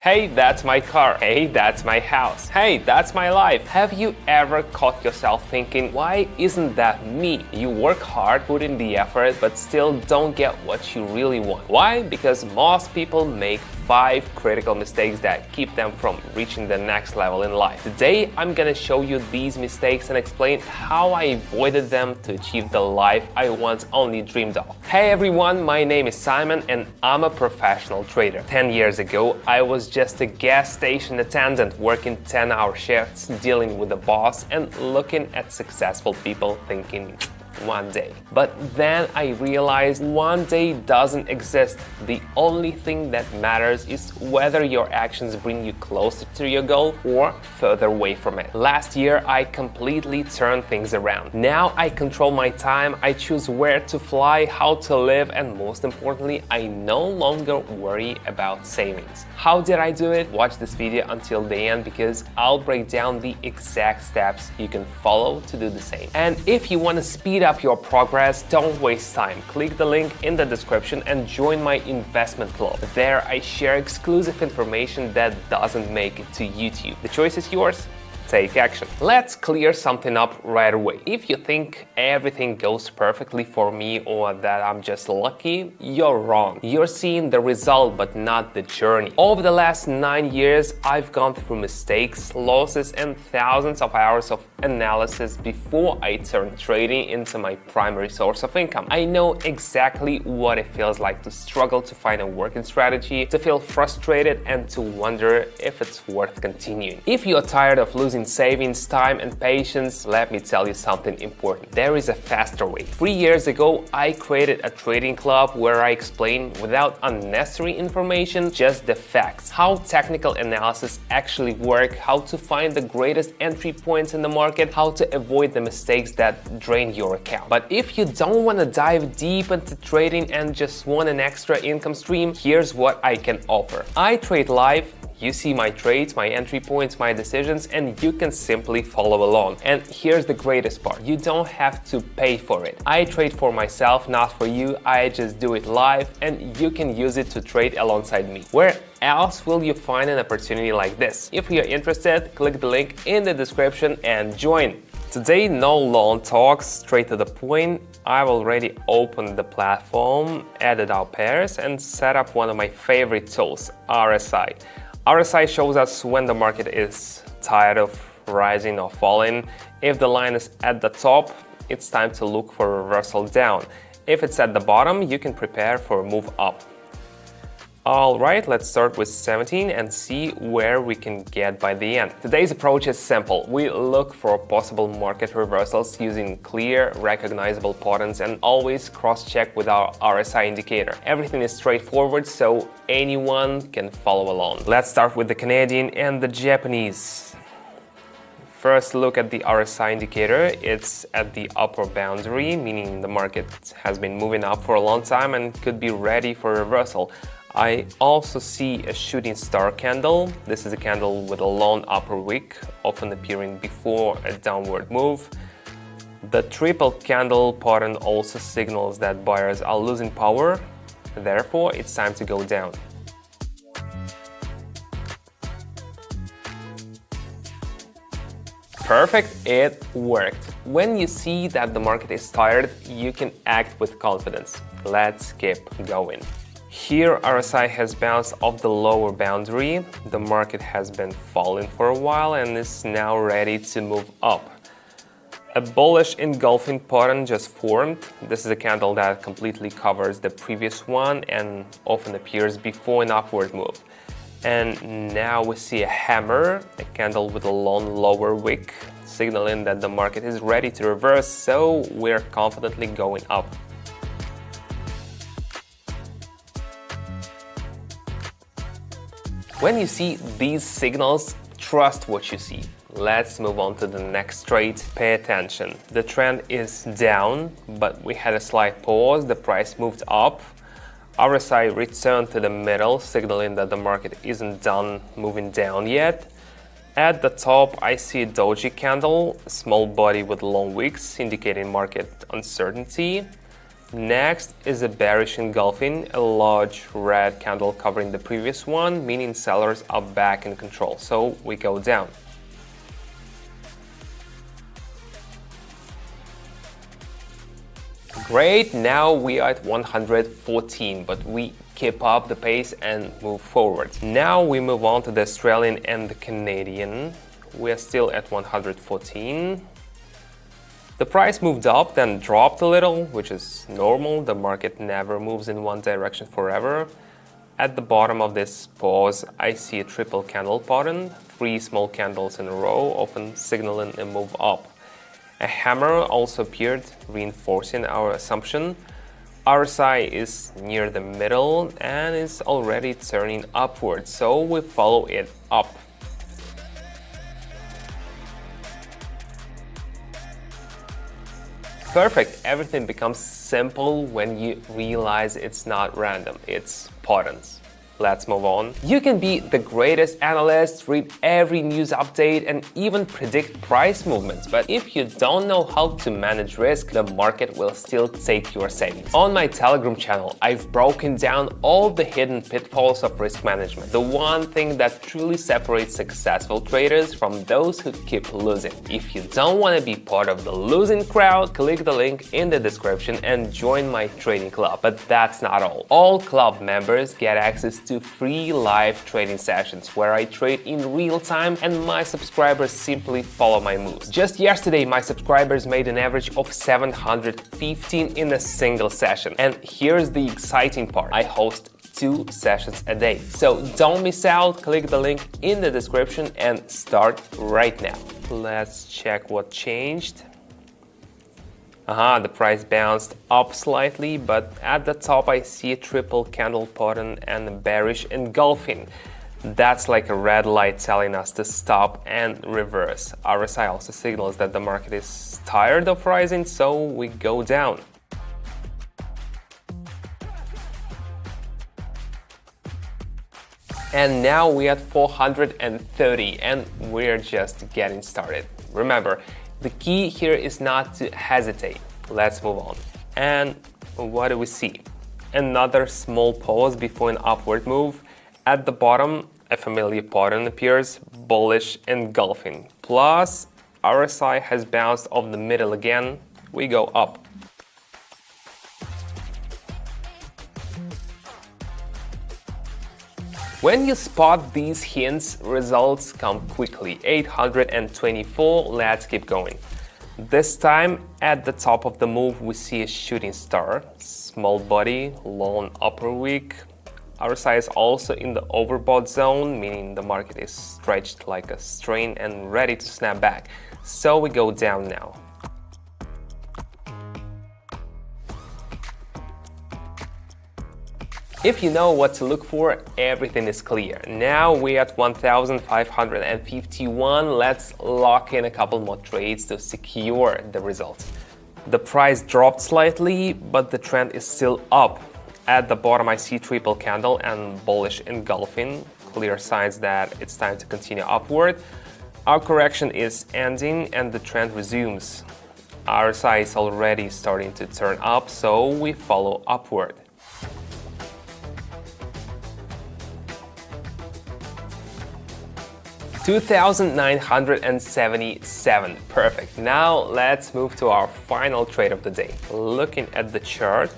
Hey, that's my car. Hey, that's my house. Hey, that's my life. Have you ever caught yourself thinking, why isn't that me? You work hard, put in the effort, but still don't get what you really want. Why? Because most people make 5 critical mistakes that keep them from reaching the next level in life. Today, I'm gonna show you these mistakes and explain how I avoided them to achieve the life I once only dreamed of. Hey everyone, my name is Simon and I'm a professional trader. 10 years ago, I was just a gas station attendant working 10-hour shifts, dealing with the boss and looking at successful people thinking, one day. But then I realized one day doesn't exist. The only thing that matters is whether your actions bring you closer to your goal or further away from it. Last year, I completely turned things around. Now I control my time, I choose where to fly, how to live, and most importantly, I no longer worry about savings. How did I do it? Watch this video until the end because I'll break down the exact steps you can follow to do the same. And if you want to speed up your progress, don't waste time. Click the link in the description and join my investment club. There I share exclusive information that doesn't make it to YouTube. The choice is yours. Take action. Let's clear something up right away. If you think everything goes perfectly for me or that I'm just lucky, you're wrong. You're seeing the result but not the journey. Over the last 9 years, I've gone through mistakes, losses, and thousands of hours of analysis before I turned trading into my primary source of income. I know exactly what it feels like to struggle to find a working strategy, to feel frustrated, and to wonder if it's worth continuing. If you're tired of losing savings, time, and patience, let me tell you something important. There is a faster way. 3 years ago, I created a trading club where I explain, without unnecessary information, just the facts. How technical analysis actually work, how to find the greatest entry points in the market, how to avoid the mistakes that drain your account. But if you don't want to dive deep into trading and just want an extra income stream, here's what I can offer. I trade live. You see my trades, my entry points, my decisions, and you can simply follow along. And here's the greatest part. You don't have to pay for it. I trade for myself, not for you. I just do it live and you can use it to trade alongside me. Where else will you find an opportunity like this? If you're interested, click the link in the description and join. Today, no long talks, straight to the point. I've already opened the platform, added our pairs, and set up one of my favorite tools, RSI. RSI shows us when the market is tired of rising or falling. If the line is at the top, it's time to look for a reversal down. If it's at the bottom, you can prepare for a move up. Alright, let's start with 17 and see where we can get by the end. Today's approach is simple. We look for possible market reversals using clear, recognizable patterns and always cross-check with our RSI indicator. Everything is straightforward, so anyone can follow along. Let's start with the Canadian and the Japanese. First, look at the RSI indicator. It's at the upper boundary, meaning the market has been moving up for a long time and could be ready for a reversal. I also see a shooting star candle. This is a candle with a long upper wick, often appearing before a downward move. The triple candle pattern also signals that buyers are losing power, therefore it's time to go down. Perfect, it worked. When you see that the market is tired, you can act with confidence. Let's keep going. Here, RSI has bounced off the lower boundary. The market has been falling for a while and is now ready to move up. A bullish engulfing pattern just formed. This is a candle that completely covers the previous one and often appears before an upward move. And now we see a hammer, a candle with a long lower wick, signaling that the market is ready to reverse, so we're confidently going up. When you see these signals, trust what you see. Let's move on to the next trade. Pay attention. The trend is down, but we had a slight pause. The price moved up. RSI returned to the middle, signaling that the market isn't done moving down yet. At the top, I see a doji candle, a small body with long wicks, indicating market uncertainty. Next is a bearish engulfing, a large red candle covering the previous one, meaning sellers are back in control. So we go down. Great, now we are at 114, but we keep up the pace and move forward. Now we move on to the Australian and the Canadian. We are still at 114. The price moved up, then dropped a little, which is normal. The market never moves in one direction forever. At the bottom of this pause, I see a triple candle pattern, 3 small candles in a row, often signaling a move up. A hammer also appeared, reinforcing our assumption. RSI is near the middle and is already turning upwards, so we follow it up. Perfect, everything becomes simple when you realize it's not random, it's patterns. Let's move on. You can be the greatest analyst, read every news update, and even predict price movements. But if you don't know how to manage risk, the market will still take your savings. On my Telegram channel, I've broken down all the hidden pitfalls of risk management. The one thing that truly separates successful traders from those who keep losing. If you don't want to be part of the losing crowd, click the link in the description and join my trading club. But that's not all. All club members get access to free live trading sessions where I trade in real time and my subscribers simply follow my moves. Just yesterday, my subscribers made an average of 715 in a single session. And here's the exciting part. I host 2 sessions a day. So don't miss out, click the link in the description and start right now. Let's check what changed. The price bounced up slightly, but at the top I see a triple candle pattern and a bearish engulfing. That's like a red light telling us to stop and reverse. RSI also signals that the market is tired of rising, so we go down. And now we're at 430 and we're just getting started. Remember, the key here is not to hesitate. Let's move on. And what do we see? Another small pause before an upward move. At the bottom, a familiar pattern appears, bullish engulfing. Plus, RSI has bounced off the middle again. We go up. When you spot these hints, results come quickly. 824, let's keep going. This time, at the top of the move, we see a shooting star. Small body, long upper wick. RSI is also in the overbought zone, meaning the market is stretched like a string and ready to snap back. So we go down now. If you know what to look for, everything is clear. Now we're at 1,551. Let's lock in a couple more trades to secure the results. The price dropped slightly, but the trend is still up. At the bottom, I see triple candle and bullish engulfing, clear signs that it's time to continue upward. Our correction is ending and the trend resumes. RSI is already starting to turn up, so we follow upward. $2,977. Perfect. Now let's move to our final trade of the day. Looking at the chart,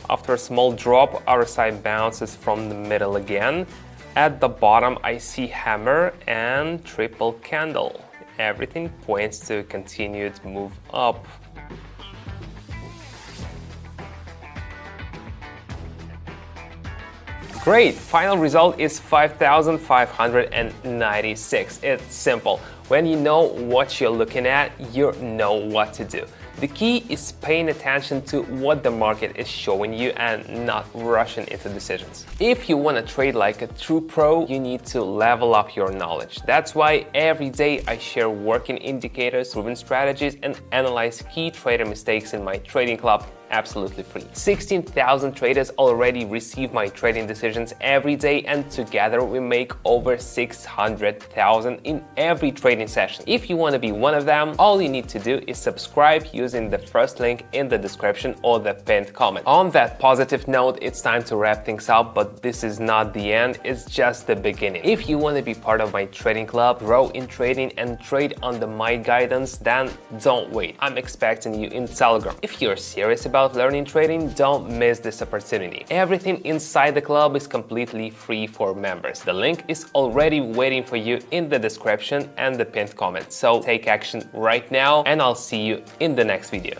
after a small drop, RSI bounces from the middle again. At the bottom, I see hammer and triple candle. Everything points to a continued move up. Great! Final result is 5,596. It's simple. When you know what you're looking at, you know what to do. The key is paying attention to what the market is showing you and not rushing into decisions. If you want to trade like a true pro, you need to level up your knowledge. That's why every day I share working indicators, proven strategies, and analyze key trader mistakes in my trading club absolutely free. 16,000 traders already receive my trading decisions every day, and together we make over 600,000 in every trading session. If you want to be one of them, all you need to do is subscribe using the first link in the description or the pinned comment. On that positive note, it's time to wrap things up, but this is not the end, it's just the beginning. If you want to be part of my trading club, grow in trading and trade under my guidance, then don't wait. I'm expecting you in Telegram. If you're serious about learning trading, don't miss this opportunity. Everything inside the club is completely free for members. The link is already waiting for you in the description and the pinned comment. So take action right now, and I'll see you in the next video.